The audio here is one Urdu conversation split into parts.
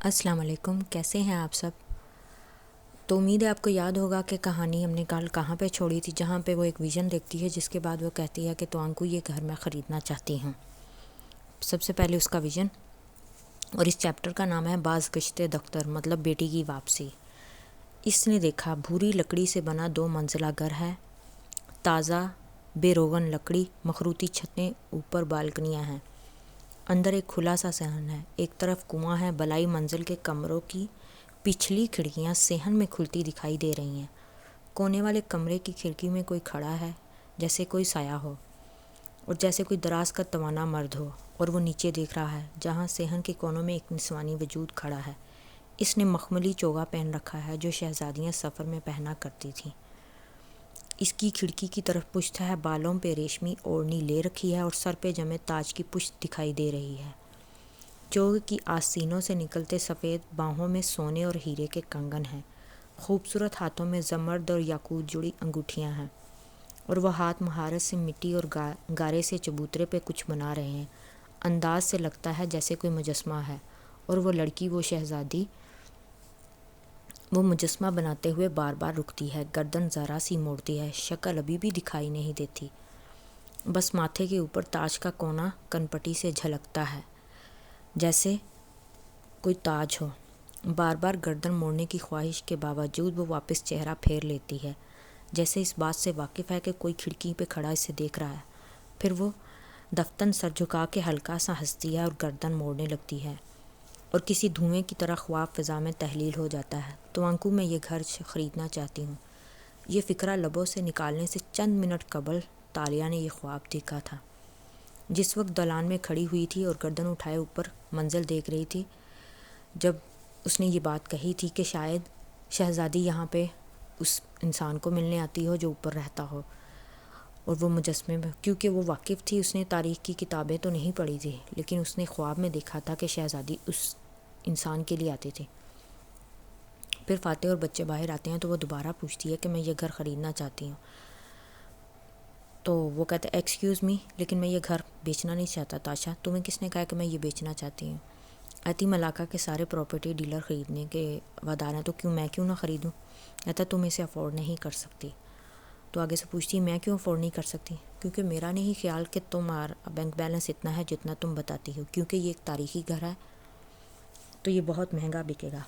السلام علیکم، کیسے ہیں آپ سب؟ تو امید ہے آپ کو یاد ہوگا کہ کہانی ہم نے کل کہاں پہ چھوڑی تھی، جہاں پہ وہ ایک ویژن دیکھتی ہے جس کے بعد وہ کہتی ہے کہ توانکو یہ گھر میں خریدنا چاہتی ہوں۔ سب سے پہلے اس کا ویژن، اور اس چیپٹر کا نام ہے باز گشتے دختر، مطلب بیٹی کی واپسی۔ اس نے دیکھا بھوری لکڑی سے بنا 2 منزلہ گھر ہے، تازہ بے روغن لکڑی، مخروطی چھتیں، اوپر بالکنیاں ہیں، اندر ایک کھلا سا صحن ہے، ایک طرف کنواں ہے، بلائی منزل کے کمروں کی پچھلی کھڑکیاں صحن میں کھلتی دکھائی دے رہی ہیں۔ کونے والے کمرے کی کھڑکی میں کوئی کھڑا ہے، جیسے کوئی سایہ ہو اور جیسے کوئی دراز کا توانا مرد ہو، اور وہ نیچے دیکھ رہا ہے جہاں صحن کے کونوں میں ایک نسوانی وجود کھڑا ہے۔ اس نے مخملی چوگا پہن رکھا ہے جو شہزادیاں سفر میں پہنا کرتی تھیں۔ اس کی کھڑکی کی طرف پشت ہے، بالوں پہ ریشمی اوڑھنی لے رکھی ہے اور سر پہ جمے تاج کی پشت دکھائی دے رہی ہے۔ چوگ کی آستینوں سے نکلتے سفید باہوں میں سونے اور ہیرے کے کنگن ہیں، خوبصورت ہاتھوں میں زمرد اور یاقوت جڑی انگوٹھیاں ہیں، اور وہ ہاتھ مہارت سے مٹی اور گارے سے چبوترے پہ کچھ بنا رہے ہیں۔ انداز سے لگتا ہے جیسے کوئی مجسمہ ہے، اور وہ لڑکی، وہ شہزادی، وہ مجسمہ بناتے ہوئے بار بار رکتی ہے، گردن ذرا سی موڑتی ہے، شکل ابھی بھی دکھائی نہیں دیتی، بس ماتھے کے اوپر تاج کا کونا کنپٹی سے جھلکتا ہے جیسے کوئی تاج ہو۔ بار بار گردن موڑنے کی خواہش کے باوجود وہ واپس چہرہ پھیر لیتی ہے، جیسے اس بات سے واقف ہے کہ کوئی کھڑکی پہ کھڑا اسے دیکھ رہا ہے۔ پھر وہ دفتن سر جھکا کے ہلکا سا ہنستی ہے اور گردن موڑنے لگتی ہے، اور کسی دھوئیں کی طرح خواب فضا میں تحلیل ہو جاتا ہے۔ توانکو میں یہ گھر خریدنا چاہتی ہوں۔ یہ فکرہ لبوں سے نکالنے سے چند منٹ قبل تالیہ نے یہ خواب دیکھا تھا، جس وقت دالان میں کھڑی ہوئی تھی اور گردن اٹھائے اوپر منزل دیکھ رہی تھی، جب اس نے یہ بات کہی تھی کہ شاید شہزادی یہاں پہ اس انسان کو ملنے آتی ہو جو اوپر رہتا ہو، اور وہ مجسمے میں، کیونکہ وہ واقف تھی، اس نے تاریخ کی کتابیں تو نہیں پڑھی تھی، لیکن اس نے خواب میں دیکھا تھا کہ شہزادی اس انسان کے لیے آتی تھی۔ پھر فاتح اور بچے باہر آتے ہیں تو وہ دوبارہ پوچھتی ہے کہ میں یہ گھر خریدنا چاہتی ہوں۔ تو وہ کہتے ہیں ایکسکیوز می، لیکن میں یہ گھر بیچنا نہیں چاہتا تاشا، تمہیں کس نے کہا کہ میں یہ بیچنا چاہتی ہوں؟ آتی ملاقہ کے سارے پراپرٹی ڈیلر خریدنے کے وعدار ہیں، تو میں کیوں نہ خریدوں؟ کہتا تم اسے افورڈ نہیں کر سکتی۔ تو آگے سے پوچھتی میں کیوں افورڈ نہیں کر سکتی؟ کیونکہ میرا نہیں خیال کہ تمہارا بینک بیلنس اتنا ہے جتنا تم بتاتی ہو، کیونکہ یہ ایک تاریخی گھر ہے تو یہ بہت مہنگا بکے گا۔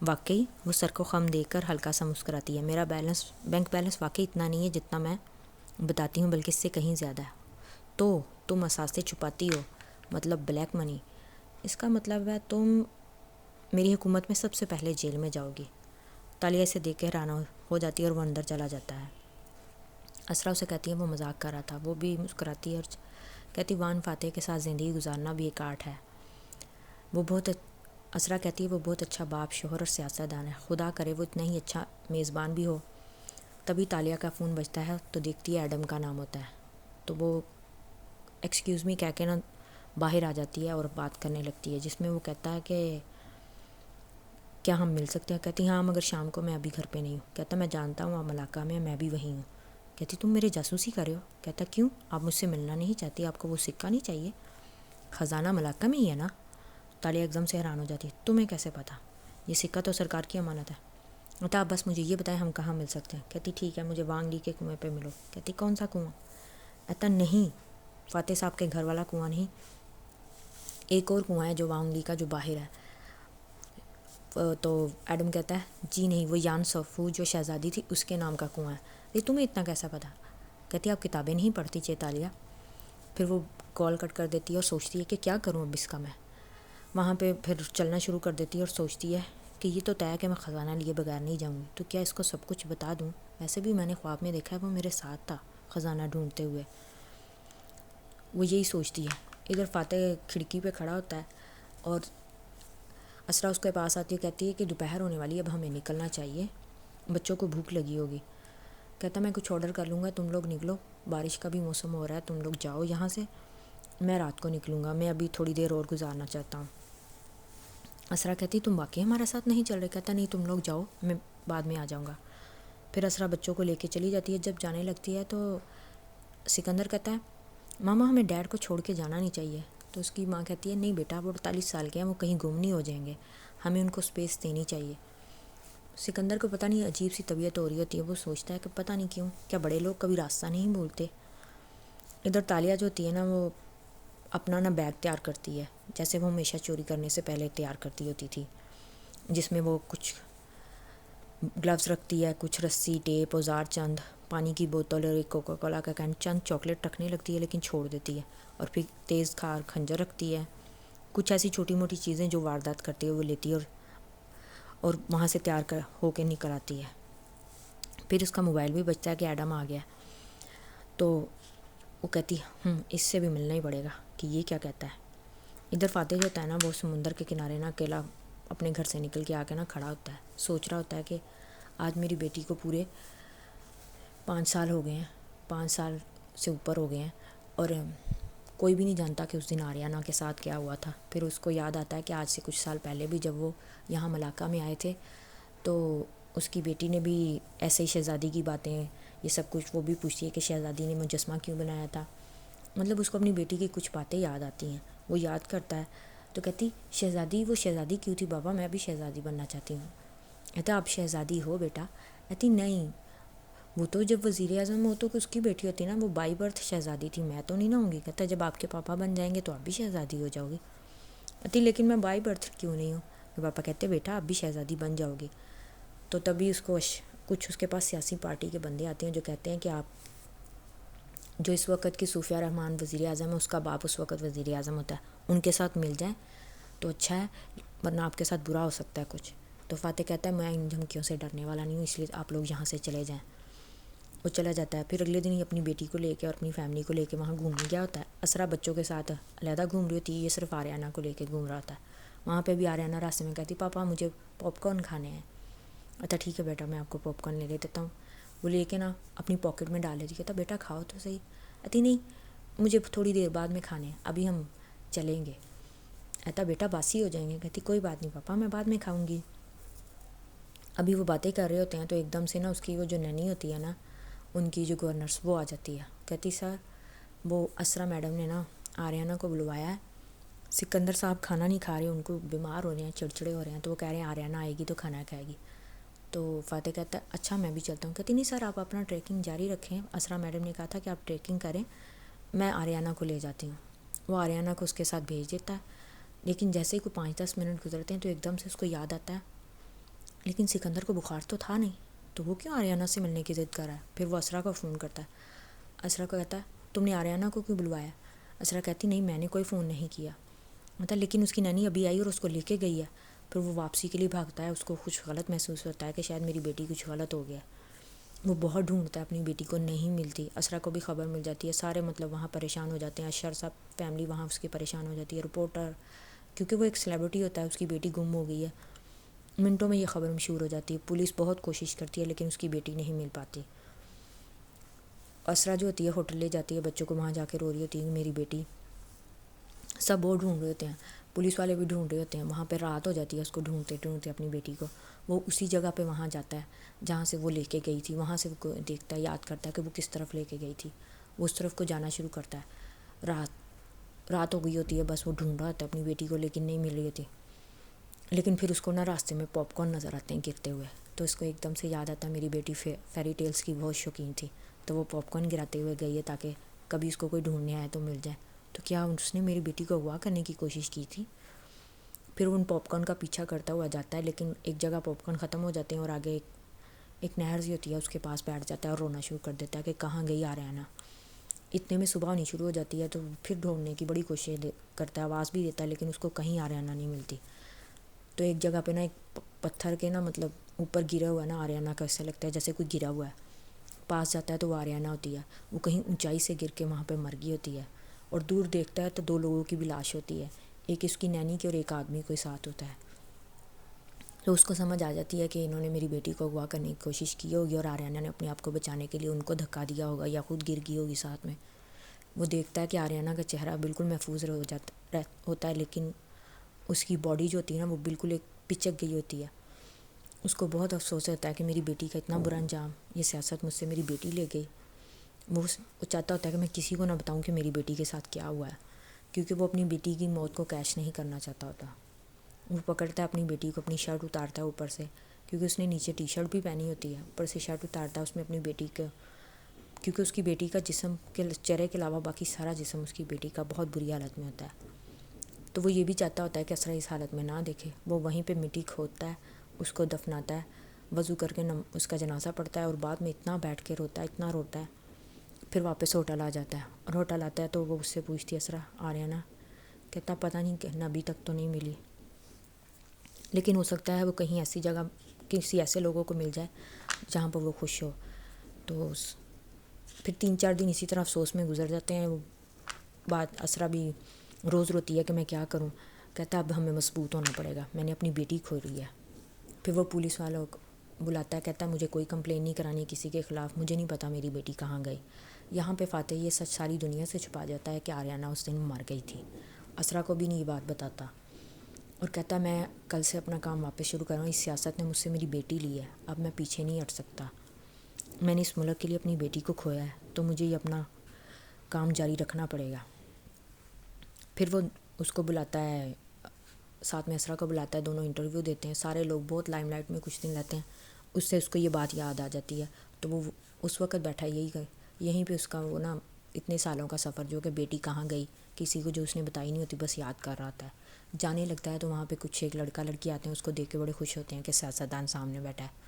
واقعی؟ وہ سر کو خم دے کر ہلکا سا مسکراتی ہے۔ میرا بینک بیلنس واقعی اتنا نہیں ہے جتنا میں بتاتی ہوں، بلکہ اس سے کہیں زیادہ ہے۔ تو تم اثاثے چھپاتی ہو، مطلب بلیک منی؟ اس کا مطلب ہے تم میری حکومت میں سب سے پہلے جیل میں جاؤ گی۔ تالیہ اسے دیکھ کے حیران ہو جاتی ہے اور وہ اندر چلا جاتا ہے۔ اسرا اسے کہتی ہے وہ مذاق کر رہا تھا۔ وہ بھی مسکراتی ہے اور کہتی وان فاتح کے ساتھ زندگی گزارنا بھی ایک آرٹ ہے۔ اسرا کہتی ہے وہ بہت اچھا باپ، شوہر اور سیاست دان ہے، خدا کرے وہ اتنا ہی اچھا میزبان بھی ہو۔ تبھی تالیہ کا فون بجتا ہے تو دیکھتی ہے ایڈم کا نام ہوتا ہے، تو وہ ایکسکیوز می کہہ کے نا باہر آ جاتی ہے اور بات کرنے لگتی ہے، جس میں وہ کہتا ہے کہ کیا ہم مل سکتے ہیں؟ کہتی ہاں، مگر شام کو، میں ابھی گھر پہ نہیں ہوں۔ کہتا میں جانتا ہوں آپ ملاقہ میں بھی وہیں ہوں۔ کہتی تم میرے جاسوسی کر رہے ہو؟ کہتا کیوں؟ آپ مجھ سے ملنا نہیں چاہتی؟ آپ کو وہ سکہ نہیں چاہیے؟ خزانہ ملاقہ میں ہی ہے نا؟ تالیہ ایک دم سے حیران ہو جاتی ہے، تمہیں کیسے پتہ؟ یہ سکہ تو سرکار کی امانت ہے۔ کہتا آپ بس مجھے یہ بتائیں ہم کہاں مل سکتے ہیں؟ کہتی ٹھیک ہے، مجھے وانگ لی کے کنویں پہ ملو۔ کہتی کون سا کنواں؟ کہتا نہیں، فاتح صاحب کے گھر والا کنواں نہیں، ایک اور کنواں ہے جو وانگ لی کا، جو باہر ہے۔ تو ایڈم کہتا ہے جی نہیں، وہ یان سوفو جو شہزادی تھی اس کے نام کا کنواں ہے۔ یہ تمہیں اتنا کیسا پتہ؟ کہتی آپ کتابیں نہیں پڑھتی تالیہ؟ پھر وہ کال کٹ کر دیتی ہے اور سوچتی ہے کہ کیا کروں اب اس کا میں۔ وہاں پہ پھر چلنا شروع کر دیتی ہے اور سوچتی ہے کہ یہ تو طے ہے کہ میں خزانہ لیے بغیر نہیں جاؤں گی، تو کیا اس کو سب کچھ بتا دوں؟ ویسے بھی میں نے خواب میں دیکھا ہے وہ میرے ساتھ تھا خزانہ ڈھونڈتے ہوئے۔ وہ یہی سوچتی ہے۔ ادھر فاتح کھڑکی پہ کھڑا ہوتا ہے اور اسرا اس کے پاس آتی ہے، کہتی ہے کہ دوپہر ہونے والی، اب ہمیں نکلنا چاہیے، بچوں کو بھوک لگی ہوگی۔ کہتا میں کچھ آرڈر کر لوں گا، تم لوگ نکلو، بارش کا بھی موسم ہو رہا ہے، تم لوگ جاؤ یہاں سے، میں رات کو نکلوں گا، میں ابھی تھوڑی دیر اور گزارنا چاہتا ہوں۔ اسرا کہتی تم واقعی ہمارے ساتھ نہیں چل رہے؟ کہتا نہیں، تم لوگ جاؤ، میں بعد میں آ جاؤں گا۔ پھر اسرا بچوں کو لے کے چلی جاتی ہے۔ جب جانے لگتی ہے تو سکندر کہتا ہے ماما ہمیں ڈیڈ کو چھوڑ کے جانا نہیں چاہیے۔ تو اس کی ماں کہتی ہے نہیں بیٹا، وہ 48 سال کے ہیں، وہ کہیں گم نہیں ہو جائیں گے، ہمیں ان کو اسپیس دینی چاہیے۔ سکندر کو پتہ نہیں عجیب سی طبیعت ہو رہی ہوتی ہے، وہ سوچتا ہے کہ پتہ نہیں کیوں، کیا بڑے لوگ کبھی راستہ نہیں بھولتے۔ ادھر تالیہ جو ہوتی ہے نا، وہ اپنا نا بیگ تیار کرتی ہے، جیسے وہ ہمیشہ چوری کرنے سے پہلے تیار کرتی ہوتی تھی، جس میں وہ کچھ گلوز رکھتی ہے، کچھ رسی، ٹیپ، اوزار چند، پانی کی بوتل اور ایک کوکا کولا کا کین، چند چاکلیٹ رکھنے لگتی ہے لیکن چھوڑ دیتی ہے، اور پھر تیز دھار خنجر رکھتی ہے، کچھ ایسی چھوٹی موٹی چیزیں جو واردات کرتی ہے وہ لیتی ہے اور وہاں سے تیار ہو کے نکل آتی ہے۔ پھر اس کا موبائل بھی بجتا ہے کہ ایڈم آ گیا، تو وہ کہتی اس سے بھی ملنا ہی پڑے گا کہ یہ کیا کہتا ہے۔ ادھر فاتح جو ہوتا ہے نا، وہ سمندر کے کنارے نا اکیلا اپنے گھر سے نکل کے آ کے نا کھڑا ہوتا ہے، سوچ رہا ہوتا ہے کہ آج میری بیٹی کو پورے 5 سال ہو گئے ہیں، 5 سال سے اوپر ہو گئے ہیں، اور کوئی بھی نہیں جانتا کہ اس دن آریانہ کے ساتھ کیا ہوا تھا۔ پھر اس کو یاد آتا ہے کہ آج سے کچھ سال پہلے بھی جب وہ یہاں ملاقہ میں آئے تھے تو اس کی بیٹی نے بھی ایسے ہی شہزادی کی باتیں یہ سب کچھ وہ بھی پوچھتی ہے کہ شہزادی نے مجسمہ کیوں بنایا تھا، مطلب اس کو اپنی بیٹی کی کچھ باتیں یاد آتی ہیں، وہ یاد کرتا ہے تو کہتی شہزادی، وہ شہزادی کیوں تھی بابا، میں بھی شہزادی بننا چاہتی ہوں۔ کہتا آپ شہزادی ہو بیٹا؟ کہتی نہیں، وہ تو جب وزیر اعظم ہو تو اس کی بیٹی ہوتی نا، وہ بائی برتھ شہزادی تھی، میں تو نہیں نہ ہوں گی۔ کہتا جب آپ کے پاپا بن جائیں گے تو آپ بھی شہزادی ہو جاؤ گی۔ کہتی لیکن میں بائی برتھ کیوں نہیں ہوں؟ کہ پاپا کہتے بیٹا آپ بھی شہزادی بن جاؤ گی۔ تو تبھی اس کو کچھ اس کے پاس سیاسی پارٹی کے بندے آتے ہیں جو کہتے ہیں کہ آپ جو اس وقت کی صوفیہ رحمان وزیر اعظم ہے، اس کا باپ اس وقت وزیر اعظم ہوتا ہے، ان کے ساتھ مل جائیں تو اچھا ہے، ورنہ آپ کے ساتھ برا ہو سکتا ہے کچھ۔ تو فاتح کہتا ہے میں ان دھمکیوں سے ڈرنے والا نہیں ہوں، اس لیے آپ لوگ یہاں سے چلے جائیں۔ وہ چلا جاتا ہے۔ پھر اگلے دن ہی اپنی بیٹی کو لے کے اور اپنی فیملی کو لے کے وہاں گھومنے گیا ہوتا ہے۔ اسرا بچوں کے ساتھ علیحدہ گھوم رہی ہوتی ہے، یہ صرف آریانہ کو لے کے گھوم رہا ہوتا ہے۔ وہاں پہ بھی آریانہ راستے میں کہتی پاپا مجھے پاپ کارن کھانے ہیں۔ اچھا ٹھیک ہے بیٹا، میں آپ کو پاپ کارن لے دیتا ہوں۔ وہ لے کے نا اپنی پاکٹ میں ڈال دیتی، کہتا بیٹا کھاؤ تو صحیح۔ کہتی نہیں مجھے تھوڑی دیر بعد میں کھانے ہیں، ابھی ہم چلیں گے۔ کہتا بیٹا باسی ہو جائیں گے۔ کہتی کوئی بات نہیں پاپا، میں بعد میں کھاؤں گی۔ ابھی وہ باتیں کر رہے ہوتے ہیں تو ایک دم سے نا اس کی وہ جو نینی ہوتی ہے نا، ان کی جو گورنرس، وہ آ جاتی ہے۔ کہتی سر وہ اسرا میڈم نے نا آریانہ کو بلوایا ہے، سکندر صاحب کھانا نہیں کھا رہے، ان کو بیمار ہو رہے ہیں، چڑچڑے ہو رہے ہیں، تو وہ کہہ رہے ہیں آریانہ آئے گی تو کھانا کھائے گی۔ تو فاتح کہتا ہے اچھا میں بھی چلتا ہوں۔ کہتی نہیں سر آپ اپنا ٹریکنگ جاری رکھیں، اسرا میڈم نے کہا تھا کہ آپ ٹریکنگ کریں، میں آریانہ کو لے جاتی ہوں۔ وہ آریانہ کو اس کے ساتھ بھیج دیتا ہے، لیکن جیسے ہی کوئی 5-10 منٹ گزرتے ہیں تو ایک دم سے اس کو یاد آتا ہے لیکن سکندر کو بخار تو تھا نہیں، تو وہ کیوں آریانہ سے ملنے کی ضد کر رہا ہے۔ پھر وہ اسرا کو فون کرتا ہے، اسرا کو کہتا ہے تم نے آریانہ کو کیوں بلوایا؟ اسرا کہتی نہیں میں نے کوئی فون نہیں کیا، مطلب لیکن اس کی نانی ابھی آئی اور اس کو لے کے گئی ہے۔ پھر وہ واپسی کے لیے بھاگتا ہے، اس کو کچھ غلط محسوس ہوتا ہے کہ شاید میری بیٹی کچھ غلط ہو گیا۔ وہ بہت ڈھونڈتا ہے اپنی بیٹی کو، نہیں ملتی۔ اسرا کو بھی خبر مل جاتی ہے، سارے مطلب وہاں پریشان ہو جاتے ہیں، اشر صاحب فیملی وہاں اس کی پریشان ہو جاتی ہے، رپورٹر، کیونکہ وہ ایک سیلیبریٹی ہوتا ہے، اس کی بیٹی گم ہو گئی ہے، منٹوں میں یہ خبر مشہور ہو جاتی ہے۔ پولیس بہت کوشش کرتی ہے لیکن اس کی بیٹی نہیں مل پاتی۔ اسرا جو ہوتی ہے ہوٹل لے جاتی ہے بچوں کو، وہاں جا کے رو رہی ہوتی ہے میری بیٹی، سب بہت ڈھونڈ رہے ہوتے ہیں، پولیس والے بھی ڈھونڈ رہے ہوتے ہیں۔ وہاں پہ رات ہو جاتی ہے اس کو ڈھونڈتے ڈھونڈتے اپنی بیٹی کو۔ وہ اسی جگہ پہ وہاں جاتا ہے جہاں سے وہ لے کے گئی تھی، وہاں سے وہ دیکھتا ہے، یاد کرتا ہے کہ وہ کس طرف لے کے گئی تھی، وہ اس طرف کو جانا شروع کرتا ہے۔ رات ہو گئی ہوتی ہے، بس وہ ڈھونڈ رہا ہوتا ہے اپنی بیٹی کو لیکن نہیں مل رہی ہوتی، لیکن پھر اس کو نا راستے میں پاپ کارن نظر آتے ہیں گرتے ہوئے، تو اس کو ایک دم سے یاد آتا ہے میری بیٹی فیری ٹیلز کی بہت شوقین تھی، تو وہ پاپ کارن گراتے ہوئے گئی ہے تاکہ کبھی اس کو کوئی ڈھونڈنے آئے تو مل جائے۔ تو کیا اس نے میری بیٹی کو اغوا کرنے کی کوشش کی تھی؟ پھر وہ ان پاپ کارن کا پیچھا کرتا ہوا جاتا ہے، لیکن ایک جگہ پاپ کارن ختم ہو جاتے ہیں اور آگے ایک نہر سی ہوتی ہے، اس کے پاس بیٹھ جاتا ہے اور رونا شروع کر دیتا ہے کہ کہاں گئی آریانہ۔ اتنے میں صبح ہونی شروع ہو جاتی ہے، تو پھر ڈھونڈنے کی بڑی کوشش کرتا ہے، آواز بھی دیتا ہے لیکن اس کو کہیں آریانہ نہیں ملتی۔ تو ایک جگہ پہ نا ایک پتھر کے نا مطلب اوپر گرا ہوا ہے نا آریانہ کا، ایسا لگتا ہے جیسے کوئی گرا ہوا ہے، پاس جاتا ہے تو وہ آریانہ ہوتی ہے، وہ کہیں اونچائی سے گر کے وہاں پہ مر گئی ہوتی ہے، اور دور دیکھتا ہے تو 2 لوگوں کی بھی لاش ہوتی ہے، ایک اس کی نینی کی اور ایک آدمی کوئی ساتھ ہوتا ہے۔ تو اس کو سمجھ آ جاتی ہے کہ انہوں نے میری بیٹی کو اغوا کرنے کی کوشش کی ہوگی اور آریانہ نے اپنے آپ کو بچانے کے لیے ان کو دھکا دیا ہوگا یا خود گر گئی ہوگی ساتھ میں۔ وہ دیکھتا ہے کہ آریانہ کا چہرہ بالکل محفوظ ہوتا ہے، لیکن اس کی باڈی جو ہوتی ہے نا وہ بالکل ایک پچک گئی ہوتی ہے۔ اس کو بہت افسوس ہوتا ہے کہ میری بیٹی کا اتنا برا انجام، یہ سیاست مجھ سے میری بیٹی لے گئی۔ وہ چاہتا ہوتا ہے کہ میں کسی کو نہ بتاؤں کہ میری بیٹی کے ساتھ کیا ہوا ہے، کیونکہ وہ اپنی بیٹی کی موت کو کیش نہیں کرنا چاہتا ہوتا۔ وہ پکڑتا ہے اپنی بیٹی کو، اپنی شرٹ اتارتا ہے اوپر سے، کیونکہ اس نے نیچے ٹی شرٹ بھی پہنی ہوتی ہے، اوپر سے شرٹ اتارتا ہے اس میں اپنی بیٹی کا، کیونکہ اس کی بیٹی کا جسم کے چہرے کے علاوہ باقی سارا جسم اس کی بیٹی کا بہت بری حالت میں ہوتا ہے۔ تو وہ یہ بھی چاہتا ہوتا ہے کہ اسرا اس حالت میں نہ دیکھے۔ وہ وہیں پہ مٹی کھودتا ہے، اس کو دفناتا ہے، وضو کر کے اس کا جنازہ پڑھتا ہے، اور بعد میں اتنا بیٹھ کے روتا ہے، اتنا روتا ہے، پھر واپس ہوٹل آ جاتا ہے۔ اور ہوٹل آتا ہے تو وہ اس سے پوچھتی ہے اسرا آریانہ، کہتا پتہ نہیں کہ ابھی تک تو نہیں ملی، لیکن ہو سکتا ہے وہ کہیں ایسی جگہ کسی ایسے لوگوں کو مل جائے جہاں پر وہ خوش ہو۔ تو پھر 3-4 دن اسی طرح افسوس میں گزر جاتے ہیں۔ وہ بات اسرا بھی روز روتی ہے کہ میں کیا کروں، کہتا اب ہمیں مضبوط ہونا پڑے گا، میں نے اپنی بیٹی کھو لی ہے۔ پھر وہ پولیس والوں کو بلاتا ہے، کہتا ہے مجھے کوئی کمپلین نہیں کرانی کسی کے خلاف، مجھے نہیں پتہ میری بیٹی کہاں گئی۔ یہاں پہ فاتح یہ سچ ساری دنیا سے چھپا جاتا ہے کہ آریانہ اس دن مر گئی تھی۔ اسرا کو بھی نہیں یہ بات بتاتا، اور کہتا میں کل سے اپنا کام واپس شروع کروں، اس سیاست نے مجھ سے میری بیٹی لی ہے، اب میں پیچھے نہیں ہٹ سکتا، میں نے اس ملک کے لیے اپنی بیٹی کو کھویا ہے، تو مجھے یہ اپنا کام جاری رکھنا پڑے گا۔ پھر وہ اس کو بلاتا ہے، ساتھ میں اسرا کو بلاتا ہے، دونوں انٹرویو دیتے ہیں، سارے لوگ بہت لائم لائٹ میں کچھ دن رہتے ہیں۔ اس سے اس کو یہ بات یاد آ جاتی ہے، تو وہ اس وقت بیٹھا یہیں پہ اس کا وہ نا اتنے سالوں کا سفر، جو کہ بیٹی کہاں گئی کسی کو جو اس نے بتائی نہیں ہوتی، بس یاد کر رہا تھا۔ جانے لگتا ہے تو وہاں پہ کچھ ایک لڑکا لڑکی آتے ہیں، اس کو دیکھ کے بڑے خوش ہوتے ہیں کہ سیاستدان سامنے بیٹھا ہے۔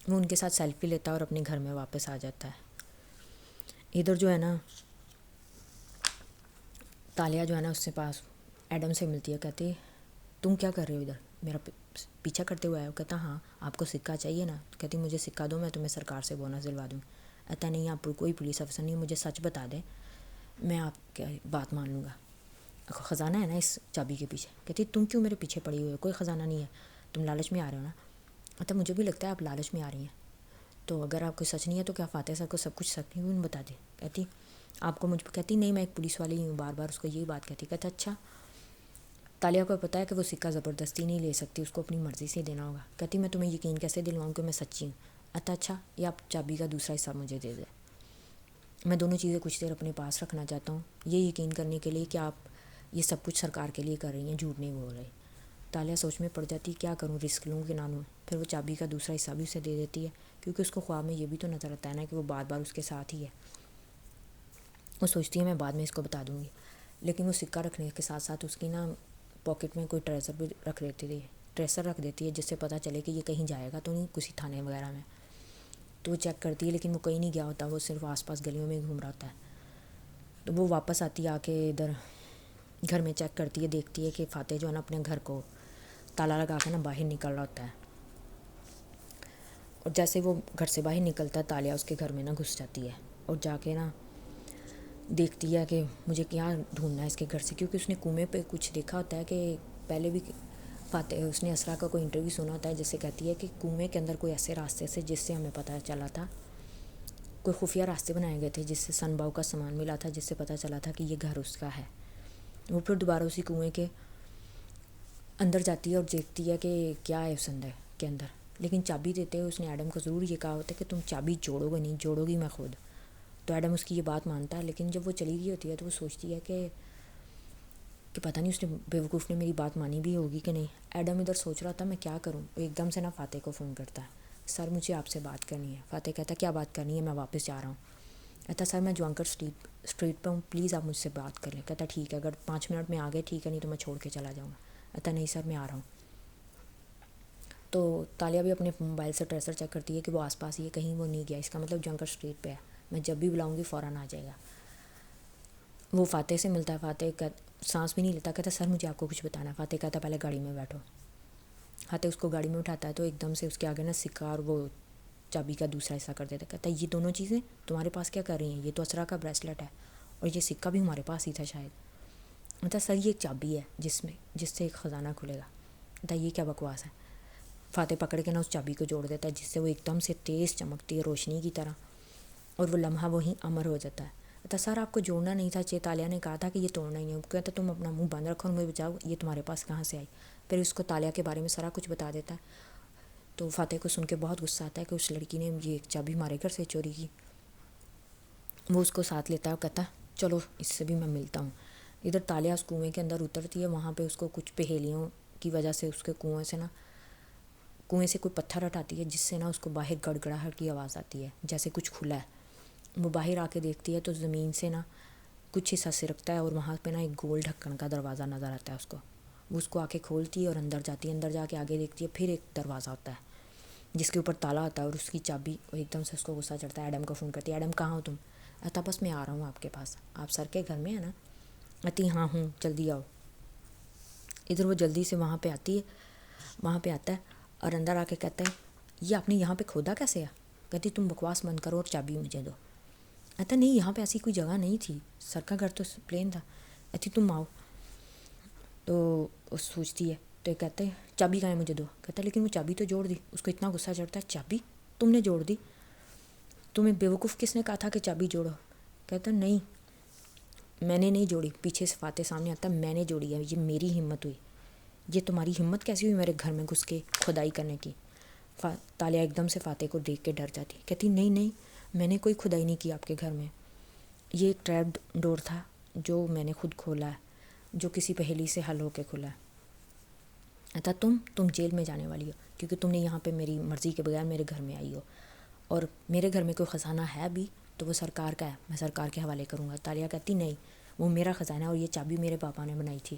وہ ان کے ساتھ سیلفی لیتا ہے اور اپنے گھر میں واپس آ جاتا ہے۔ ادھر جو ہے نا تالیہ جو ہے نا اس سے پاس ایڈم سے ملتی ہے، کہتی تم کیا کر رہے ہو ادھر، میرا پیچھا کرتے ہوئے آئے ہو؟ کہتا ہاں، آپ کو سکہ چاہیے نا؟ کہتی مجھے سکہ دو، میں تمہیں سرکار سے بونس دلوا دوں۔ کہتا نہیں، آپ کوئی پولیس افسر نہیں، مجھے سچ بتا دیں، میں آپ کی بات مان لوں گا۔ خزانہ ہے نا اس چابی کے پیچھے۔ کہتی تم کیوں میرے پیچھے پڑی ہوئی ہو، کوئی خزانہ نہیں ہے، تم لالچ میں آ رہے ہو نا؟ کہتا مجھے بھی لگتا ہے آپ لالچ میں آ رہی ہیں، تو اگر آپ کو سچ نہیں ہے تو کیا فاتح صاحب کو سب کچھ سچ کیوں بتا دے؟ کہتی آپ کو مجھ پہ، کہتی نہیں میں ایک پولیس والی ہوں، بار بار اس کو یہی بات کہتی۔ کہتا اچھا، تالیہ کو پتہ ہے کہ وہ سکہ زبردستی نہیں لے سکتی، اس کو اپنی مرضی سے دینا ہوگا۔ کہتی میں تمہیں یقین کیسے دلواؤں کہ میں سچی ہوں؟ اچھا، یہ آپ چابی کا دوسرا حصہ مجھے دے دیں، میں دونوں چیزیں کچھ دیر اپنے پاس رکھنا چاہتا ہوں، یہ یقین کرنے کے لیے کہ آپ یہ سب کچھ سرکار کے لیے کر رہی ہیں، جھوٹ نہیں بول رہی۔ تالیہ سوچ میں پڑ جاتی کیا کروں، رسک لوں کہ نہ لوں؟ پھر وہ چابی کا دوسرا حصہ بھی اسے دے دیتی ہے، کیونکہ اس کو خواب میں یہ بھی تو نظر آتا ہے نا کہ وہ بار بار اس کے ساتھ ہی ہے۔ وہ سوچتی ہے میں بعد میں اس کو بتا دوں گی، لیکن وہ سکہ رکھنے کے ساتھ ساتھ اس کی نا پاکٹ میں کوئی ٹریزر بھی رکھ دیتی ہے، جس سے پتہ چلے کہ یہ کہیں جائے گا تو نہیں کسی تھانے وغیرہ میں۔ تو وہ چیک کرتی ہے، لیکن وہ کہیں نہیں گیا ہوتا، وہ صرف آس پاس گلیوں میں گھوم رہا ہوتا ہے۔ تو وہ واپس آتی ہے، آ کے ادھر گھر میں چیک کرتی ہے، دیکھتی ہے کہ فاتح جو ہے نا اپنے گھر کو تالا لگا کے نا باہر نکل رہا ہوتا ہے، اور جیسے وہ گھر سے باہر نکلتا ہے تالیہ اس کے گھر میں نا گھس جاتی ہے، اور جا کے نا دیکھتی ہے کہ مجھے کیا ڈھونڈنا ہے اس کے گھر سے، کیونکہ اس نے کنویں پہ کچھ دیکھا ہوتا ہے کہ پہلے بھی فاتح اس نے اسرا کا کوئی انٹرویو سنا ہوتا ہے جس سے کہتی ہے کہ کنویں کے اندر کوئی ایسے راستے سے جس سے ہمیں پتہ چلا تھا، کوئی خفیہ راستے بنائے گئے تھے جس سے سن باؤ کا سامان ملا تھا، جس سے پتہ چلا تھا کہ یہ گھر اس کا ہے۔ وہ پھر دوبارہ اسی کنویں کے اندر جاتی ہے اور دیکھتی ہے کہ کیا ہے اس اندر کے اندر، لیکن چابی دیتے ہوئے اس نے ایڈم کو ضرور یہ کہا ہوتا ہے کہ تم چابی جوڑو گے نہیں، جوڑو گی میں خود۔ تو ایڈم اس کی یہ بات مانتا ہے، لیکن جب وہ چلی گئی ہوتی ہے تو وہ سوچتی ہے کہ پتہ نہیں اس نے بیوقوف نے میری بات مانی بھی ہوگی کہ نہیں۔ ایڈم ادھر سوچ رہا تھا میں کیا کروں، وہ ایک دم سے نا فاتح کو فون کرتا ہے، سر مجھے آپ سے بات کرنی ہے۔ فاتح کہتا ہے کیا بات کرنی ہے، میں واپس جا رہا ہوں۔ کہتا سر میں جوانکر اسٹریٹ پہ ہوں، پلیز آپ مجھ سے بات کر لیں۔ کہتا ٹھیک ہے، اگر 5 منٹ میں آ گئے ٹھیک ہے، نہیں تو میں چھوڑ کے چلا جاؤں گا۔ کہتا نہیں سر میں آ رہا ہوں۔ تو تالیہ بھی اپنے موبائل سے ٹریسر چیک کرتی ہے کہ وہ آس پاس ہی ہے، کہیں وہ نہیں گیا، اس کا مطلب جوانکر اسٹریٹ پہ ہے، میں جب بھی بلاؤں گی فوراً آ جائے گا۔ وہ فاتح سے ملتا ہے، فاتح سانس بھی نہیں لیتا، کہتا سر مجھے آپ کو کچھ بتانا ہے۔ فاتح کہتا پہلے گاڑی میں بیٹھو۔ فاتح اس کو گاڑی میں اٹھاتا ہے تو ایک دم سے اس کے آگے نا سکہ اور وہ چابی کا دوسرا حصہ کر دیتا ہے۔ کہتا ہے یہ دونوں چیزیں تمہارے پاس کیا کر رہی ہیں، یہ تو اسرا کا بریسلیٹ ہے، اور یہ سکہ بھی ہمارے پاس ہی تھا شاید۔ کہتا سر یہ ایک چابی ہے جس سے ایک خزانہ کھلے گا۔ کہتا یہ کیا بکواس ہے۔ فاتح پکڑ کے نا اس چابی کو جوڑ دیتا ہے، جس سے وہ ایک دم سے تیز چمکتی ہے روشنی کی طرح، اور وہ لمحہ وہیں امر ہو جاتا ہے۔ کہتا سر آپ کو جوڑنا نہیں تھا، تالیہ نے کہا تھا کہ یہ توڑنا ہی نہیں۔ کہتا تم اپنا منہ بند رکھو اور مجھے بچاؤ، یہ تمہارے پاس کہاں سے آئی۔ پھر اس کو تالیہ کے بارے میں سارا کچھ بتا دیتا ہے۔ تو فاتح کو سن کے بہت غصہ آتا ہے کہ اس لڑکی نے یہ چابی ہمارے گھر سے چوری کی۔ وہ اس کو ساتھ لیتا ہے اور کہتا چلو اس سے بھی میں ملتا ہوں۔ ادھر تالیہ اس کنویں کے اندر اترتی ہے، وہاں پہ اس کو کچھ پہیلیوں کی وجہ سے اس کے کنویں سے کوئی پتھر ہٹاتی ہے جس سے نا اس کو باہر گڑگڑاہٹ کی آواز آتی ہے جیسے کچھ کھلا ہے۔ وہ باہر آ کے دیکھتی ہے تو زمین سے نا کچھ حصہ سرکتا ہے اور وہاں پہ نا ایک گول ڈھکن کا دروازہ نظر آتا ہے اس کو۔ وہ اس کو آ کے کھولتی ہے اور اندر جاتی ہے، اندر جا کے آگے دیکھتی ہے پھر ایک دروازہ ہوتا ہے جس کے اوپر تالا ہوتا ہے اور اس کی چابی، اور ایک دم سے اس کو غصہ چڑھتا ہے، ایڈم کو فون کرتی ہے، ایڈم کہاں ہو تم؟ کہتا بس میں آ رہا ہوں آپ کے پاس، آپ سر کے گھر میں ہیں نا؟ کہتی ہاں ہوں، جلدی آؤ۔ ادھر وہ جلدی سے وہاں پہ آتا ہے اور اندر آ کے کہتا ہے یہ آپ نے یہاں پہ کھودا کیسے ہے؟ کہتی تم بکواس بند کرو اور چابی مجھے دو۔ کہتا نہیں یہاں پہ ایسی کوئی جگہ نہیں تھی، سر کا گھر تو پلین تھا۔ کہتی تم آؤ۔ تو وہ سوچتی ہے تو کہتے ہیں چابی کہاں ہے مجھے دو۔ کہتا لیکن وہ چابی تو جوڑ دی۔ اس کو اتنا غصہ چڑھتا ہے چابی تم نے جوڑ دی؟ تمہیں بیوقوف کس نے کہا تھا کہ چابی جوڑو؟ کہتا نہیں میں نے نہیں جوڑی۔ پیچھے سے فاتح سامنے آتا ہے، میں نے جوڑی ہے، یہ میری ہمت ہوئی۔ یہ تمہاری ہمت کیسی ہوئی میرے گھر میں گھس کے کھدائی کرنے کی؟ تالیہ ایک دم سے فاتح کو دیکھ کے ڈر جاتی، کہتی نہیں میں نے کوئی کھدائی نہیں کی آپ کے گھر میں، یہ ایک ٹریپ ڈور تھا جو میں نے خود کھولا ہے، جو کسی پہیلی سے حل ہو کے کھلا ہے۔ کہتا تم جیل میں جانے والی ہو کیونکہ تم نے یہاں پہ میری مرضی کے بغیر میرے گھر میں آئی ہو، اور میرے گھر میں کوئی خزانہ ہے بھی تو وہ سرکار کا ہے، میں سرکار کے حوالے کروں گا۔ تالیہ کہتی نہیں وہ میرا خزانہ ہے اور یہ چابی میرے پاپا نے بنائی تھی۔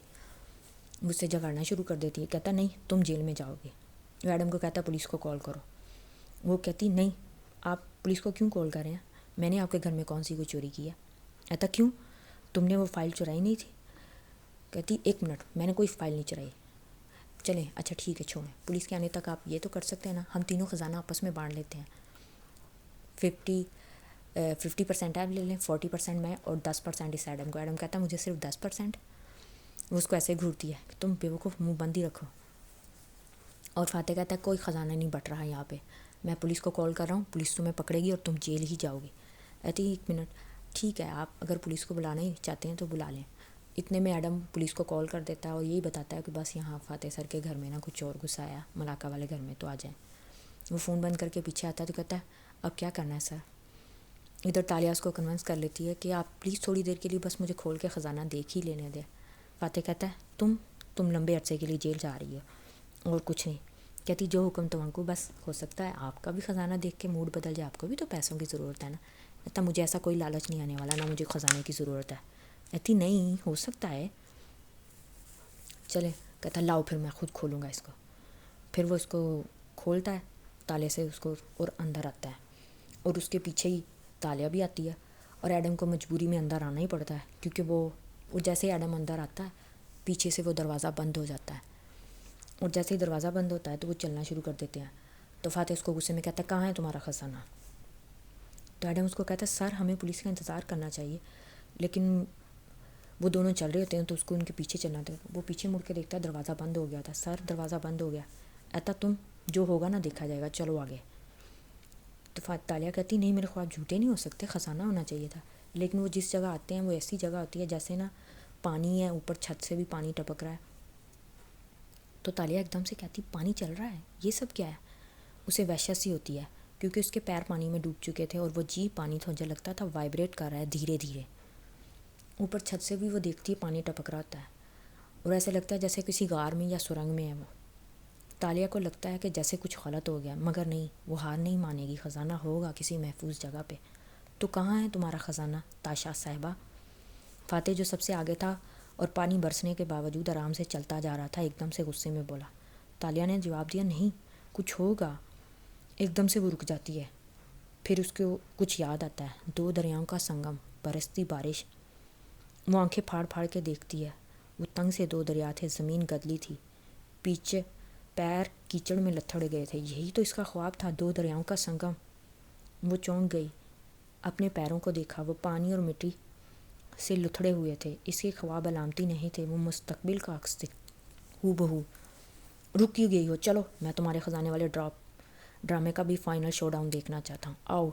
مجھ سے جھگڑنا شروع کر دیتی ہے، کہتا نہیں تم جیل میں جاؤ گے۔ وہ ایڈم کو کہتا پولیس کو کال کرو۔ وہ کہتی نہیں آپ پولیس کو کیوں کال کر رہے ہیں، میں نے آپ کے گھر میں کون سی کوئی چوری کی ہے؟ کہتا کیوں تم نے وہ فائل چرائی نہیں تھی؟ کہتی ایک منٹ میں نے کوئی فائل نہیں چرائی۔ چلیں اچھا ٹھیک ہے چھوڑیں، پولیس کے آنے تک آپ یہ تو کر سکتے ہیں نا، ہم تینوں خزانہ آپس میں بانٹ لیتے ہیں، 50% آپ لے لیں، 40% میں اور 10% اس ایڈم کو۔ ایڈم کہتا ہے مجھے صرف 10%؟ وہ اس کو ایسے گھورتی ہے کہ تم بیوقوف منہ بند ہی رکھو۔ اور فاتح کہتا ہے کوئی خزانہ نہیں بٹ رہا یہاں پہ، میں پولیس کو کال کر رہا ہوں، پولیس تمہیں پکڑے گی اور تم جیل ہی جاؤ گی۔ کہتی ایک منٹ ٹھیک ہے آپ اگر پولیس کو بلانا ہی چاہتے ہیں تو بلا لیں۔ اتنے میں ایڈم پولیس کو کال کر دیتا ہے اور یہی بتاتا ہے کہ بس یہاں فاتح سر کے گھر میں نا کچھ اور غصہ آیا، ملاقہ والے گھر میں، تو آ جائیں۔ وہ فون بند کر کے پیچھے آتا ہے تو کہتا ہے اب کیا کرنا ہے سر؟ ادھر تالیہ اس کو کنونس کر لیتی ہے کہ آپ پلیز تھوڑی دیر کے لیے بس مجھے کھول کے خزانہ دیکھ ہی لینے دیں۔ فاتح کہتا ہے تم لمبے عرصے کے لیے جیل جا رہی ہو اور کچھ نہیں۔ کہتی جو حکم تم کو، بس ہو سکتا ہے آپ کا بھی خزانہ دیکھ کے موڈ بدل جائے، آپ کو بھی تو پیسوں کی ضرورت ہے نا۔ کہتا مجھے ایسا کوئی لالچ نہیں آنے والا، نہ مجھے خزانے کی ضرورت ہے۔ کہتی نہیں ہو سکتا ہے، چلے۔ کہتا لاؤ پھر میں خود کھولوں گا اس کو۔ پھر وہ اس کو کھولتا ہے تالے سے اس کو اور اندر آتا ہے، اور اس کے پیچھے ہی تالیہ بھی آتی ہے، اور ایڈم کو مجبوری میں اندر آنا ہی پڑتا ہے کیونکہ وہ جیسے ہی ایڈم اندر آتا ہے پیچھے سے وہ دروازہ بند ہو جاتا ہے، اور جیسے ہی دروازہ بند ہوتا ہے تو وہ چلنا شروع کر دیتے ہیں۔ تو فاتح اس کو غصے میں کہتا ہے کہاں ہے تمہارا خزانہ؟ تو ایڈم اس کو کہتا ہے سر ہمیں پولیس کا انتظار کرنا چاہیے، لیکن وہ دونوں چل رہے ہوتے ہیں تو اس کو ان کے پیچھے چلنا تھا۔ وہ پیچھے مڑ کے دیکھتا ہے دروازہ بند ہو گیا تھا۔ سر دروازہ بند ہو گیا۔ ایتا تم جو ہوگا نا دیکھا جائے گا، چلو آگے۔ تو تالیہ کہتی نہیں میرے خواب جھوٹے نہیں ہو سکتے، خزانہ ہونا چاہیے تھا، لیکن وہ جس جگہ آتے ہیں وہ ایسی جگہ ہوتی ہے جیسے نا پانی ہے، اوپر چھت سے بھی پانی ٹپک رہا ہے۔ تو تالیہ ایک دم سے کہتی پانی چل رہا ہے، یہ سب کیا ہے؟ اسے وحشت سی ہوتی ہے کیونکہ اس کے پیر پانی میں ڈوب چکے تھے اور وہ جی پانی تھا، مجھے لگتا تھا وائبریٹ کر رہا ہے دھیرے دھیرے۔ اوپر چھت سے بھی وہ دیکھتی ہے پانی ٹپک رہا ہوتا ہے اور ایسے لگتا ہے جیسے کسی غار میں یا سرنگ میں ہے وہ۔ تالیہ کو لگتا ہے کہ جیسے کچھ غلط ہو گیا، مگر نہیں، وہ ہار نہیں مانے گی، خزانہ ہوگا کسی محفوظ جگہ پہ۔ تو کہاں ہے تمہارا خزانہ تاشا صاحبہ؟ فاتح جو سب سے آگے تھا اور پانی برسنے کے باوجود آرام سے چلتا جا رہا تھا ایک دم سے غصے میں بولا۔ تالیہ نے جواب دیا نہیں کچھ ہوگا۔ ایک دم سے وہ رک جاتی ہے، پھر اس کو کچھ یاد آتا ہے، دو دریاؤں کا سنگم، برستی بارش۔ وہ آنکھیں پھاڑ پھاڑ کے دیکھتی ہے، وہ تنگ سے دو دریا تھے، زمین گدلی تھی، پیچھے پیر کیچڑ میں لتھڑ گئے تھے، یہی تو اس کا خواب تھا، دو دریاؤں کا سنگم۔ وہ چونک گئی، اپنے پیروں کو دیکھا، وہ پانی اور مٹی سے لتھڑے ہوئے تھے، اس کے خواب علامتی نہیں تھے، وہ مستقبل کا عکس تھے ہو بہو۔ رک کیوں گئی ہو؟ چلو میں تمہارے خزانے والے ڈرامے کا بھی فائنل شو ڈاؤن دیکھنا چاہتا ہوں، آؤ۔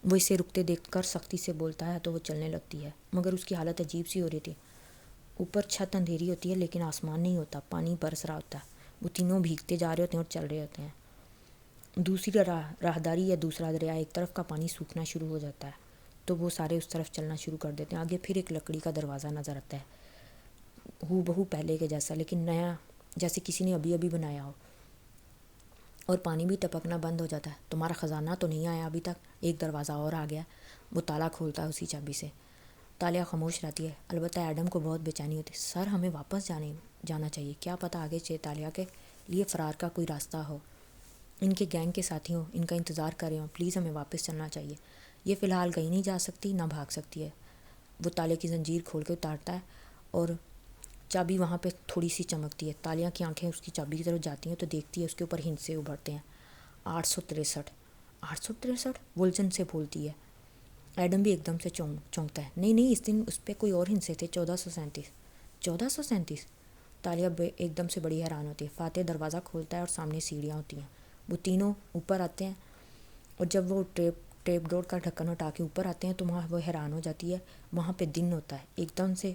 وہ اسے رکتے دیکھ کر سختی سے بولتا ہے تو وہ چلنے لگتی ہے، مگر اس کی حالت عجیب سی ہو رہی تھی۔ اوپر چھت اندھیری ہوتی ہے لیکن آسمان نہیں ہوتا، پانی برس رہا ہوتا ہے، وہ تینوں بھیگتے جا رہے ہوتے ہیں اور چل رہے ہوتے ہیں۔ دوسری راہداری یا دوسرا دریا، ایک طرف کا پانی سوکھنا شروع ہو جاتا ہے تو وہ سارے اس طرف چلنا شروع کر دیتے ہیں۔ آگے پھر ایک لکڑی کا دروازہ نظر آتا ہے، ہو بہو پہلے کے جیسا، لیکن نیا جیسے کسی نے ابھی ابھی بنایا ہو، اور پانی بھی ٹپکنا بند ہو جاتا ہے۔ تمہارا خزانہ تو نہیں آیا ابھی تک، ایک دروازہ اور آ گیا۔ وہ تالا کھولتا ہے اسی چابی سے۔ تالیہ خاموش رہتی ہے، البتہ ایڈم کو بہت بے چینی ہوتی ہے۔ سر ہمیں واپس جانا چاہیے، کیا پتہ آگے تالیہ کے لیے فرار کا کوئی راستہ ہو، ان کے گینگ کے ساتھی ہوں، ان کا انتظار کر رہے ہوں، پلیز ہمیں واپس چلنا چاہیے۔ یہ فی الحال کہیں نہیں جا سکتی، نہ بھاگ سکتی ہے۔ وہ تالے کی زنجیر کھول کے اتارتا ہے اور چابی وہاں پہ تھوڑی سی چمکتی ہے۔ تالیہ کی آنکھیں اس کی چابی کی طرف جاتی ہیں تو دیکھتی ہے اس کے اوپر ہندسے ابھرتے ہیں۔ 863 863 وولجن سے بولتی ہے۔ ایڈم بھی ایک دم سے چونکتا ہے۔ نہیں، اس دن اس پہ کوئی اور ہندسے تھے، 1437 1437 تالیہ ایک دم سے بڑی حیران ہوتی ہے۔ فاتح دروازہ کھولتا ہے اور سامنے سیڑھیاں ہوتی ہیں۔ وہ تینوں اوپر آتے ہیں اور جب وہ ٹیپ ڈور کا ڈھکن اٹھا کے اوپر آتے ہیں تو وہاں وہ حیران ہو جاتی ہے، وہاں پہ دن ہوتا ہے۔ ایک دم سے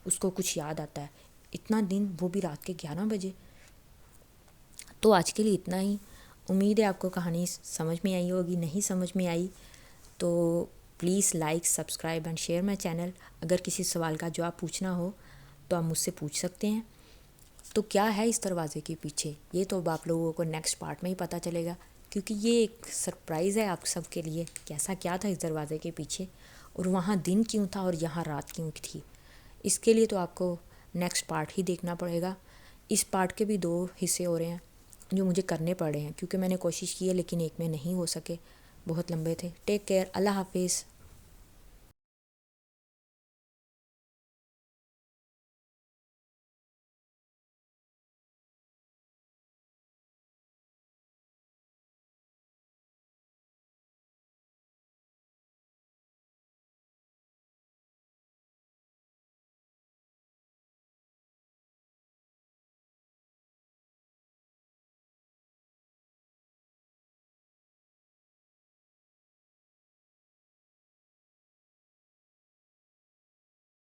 اس کو کچھ یاد آتا ہے، اتنا دن، وہ بھی رات کے 11 بجے۔ تو آج کے لیے اتنا ہی۔ امید ہے آپ کو کہانی سمجھ میں آئی ہوگی، نہیں سمجھ میں آئی تو please like, subscribe and share my channel. اگر کسی سوال کا جواب پوچھنا ہو تو آپ مجھ سے پوچھ سکتے ہیں۔ تو کیا ہے اس دروازے کے پیچھے، یہ تو اب آپ لوگوں کو نیکسٹ پارٹ میں ہی پتہ چلے گا، کیونکہ یہ ایک سرپرائز ہے آپ سب کے لیے، کیسا کیا تھا اس دروازے کے پیچھے، اور وہاں دن کیوں تھا اور یہاں رات کیوں تھی۔ اس کے لیے تو آپ کو نیکسٹ پارٹ ہی دیکھنا پڑے گا۔ اس پارٹ کے بھی 2 حصے ہو رہے ہیں جو مجھے کرنے پڑے ہیں، کیونکہ میں نے کوشش کی ہے لیکن ایک میں نہیں ہو سکے، بہت لمبے تھے۔ ٹیک کیئر، اللہ حافظ۔